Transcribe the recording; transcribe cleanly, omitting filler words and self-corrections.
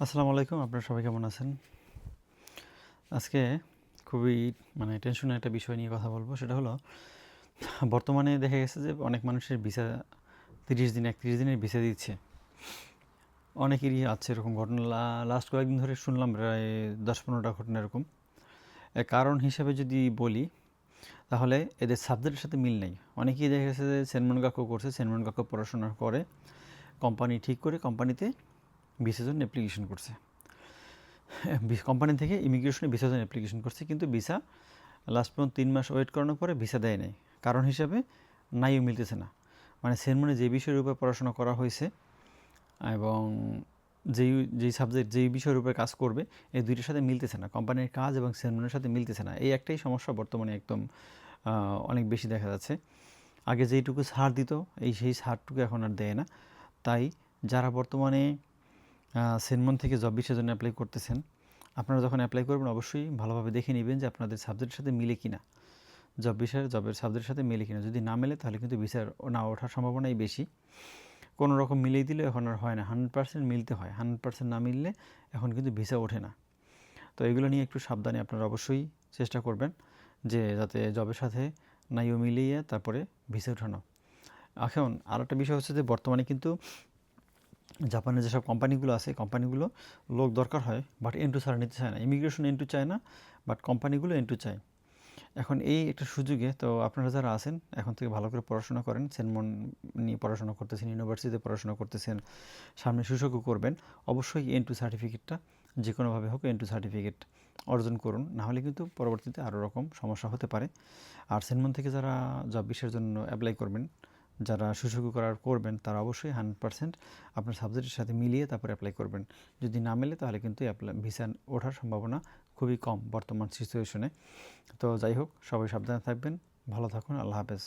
আসসালামু আলাইকুম। আপনারা সবাই কেমন আছেন? আজকে খুবই টেনশনের একটা বিষয় নিয়ে কথা বলবো। সেটা হলো বর্তমানে দেখা গেছে যে অনেক মানুষের ভিসা 30 দিন 31 দিনের ভিসা দিচ্ছে। অনেকেরই আছে এরকম ঘটনা। লাস্ট কয়েকদিন ধরে শুনলাম প্রায় 10-15টা ঘটনা এরকম। এর কারণ হিসেবে যদি বলি তাহলে এদের সাবজেক্টের সাথে মিল নেই। অনেকেই দেখা গেছে যে সেনমনগাকু করছে, সেনমনগাকু পড়াশোনা করে কোম্পানি ঠিক করে কোম্পানিতে ভিসার জন্য অ্যাপ্লিকেশন করছে। কোম্পানি থেকে ইমিগ্রেশনে ভিসার জন্য অ্যাপ্লিকেশন করছে, কিন্তু ভিসা লাস্ট পর্যন্ত 3 মাস ওয়েট করানোর পরে ভিসা দেয় নাই। কারণ হিসাবে নাইও মিলতেছে না। মানে সেনমনে যে বিষয়ের উপর পড়াশোনা করা হয়েছে এবং যেই সাবজেক্ট যেই বিষয়ের উপরে কাজ করবে, এই দুইটার সাথে মিলতেছে না। কোম্পানির কাজ এবং সেনমনের সাথে মিলতেছে না। এই একটাই সমস্যা বর্তমানে একদম অনেক বেশি দেখা যাচ্ছে। আগে যেইটুকু ছাড় দিত, সেই ছাড়টুকু এখন আর দেয় না। তাই যারা বর্তমানে সেনমন থেকে জব ভিসার জন্য অ্যাপ্লাই করতেছেন, আপনারা যখন অ্যাপ্লাই করবেন অবশ্যই ভালোভাবে দেখে নেবেন যে আপনাদের সাবজেক্টের সাথে মিলে কিনা, জবের সাবজেক্টের সাথে মিলে কিনা। যদি না মেলে তাহলে কিন্তু ভিসার না ওঠার সম্ভাবনাই বেশি। কোনো রকম মিলিয়ে দিলে এখন আর হয় না, 100% মিলতে হয়। 100% না মিললে এখন কিন্তু ভিসা ওঠে না। তো এগুলো নিয়ে একটু সাবধানে আপনারা অবশ্যই চেষ্টা করবেন যে যাতে জবের সাথে নাইও মিলিয়ে তারপরে ভিসা ওঠানো। এখন আর একটা বিষয় হচ্ছে যে বর্তমানে কিন্তু জাপানের যেসব কোম্পানিগুলো আছে, কোম্পানিগুলো লোক দরকার হয়, বাট এন্টু ছাড়া নিতে চায় না। ইমিগ্রেশন এন্টু চায় না, বাট কোম্পানিগুলো এন্টু চায়। এখন এই একটা সুযোগে তো আপনারা যারা আছেন এখন থেকে ভালো করে পড়াশোনা করেন, সেনমন নিয়ে পড়াশোনা করতেছেন, ইউনিভার্সিটিতে পড়াশোনা করতেছেন, সামনে সুযোগও করবেন, অবশ্যই এন্টু সার্টিফিকেটটা যে কোনোভাবে হোক এন্টু সার্টিফিকেট অর্জন করুন। না হলে কিন্তু পরবর্তীতে আরও রকম সমস্যা হতে পারে। আর সেনমন থেকে যারা জব বিষয়ের জন্য অ্যাপ্লাই করবেন, যারা সুযোগ করবেন, তারা অবশ্যই 100% আপনার সাবজেক্টের সাথে মিলিয়ে তারপর অ্যাপ্লাই করবেন। যদি না মেলে তাহলে কিন্তু ভিসা ওঠার সম্ভাবনা খুবই কম বর্তমান সিচুয়েশনে। তো যাই হোক, সবাই সাবধানে থাকবেন, ভালো থাকুন, আল্লাহ হাফেজ।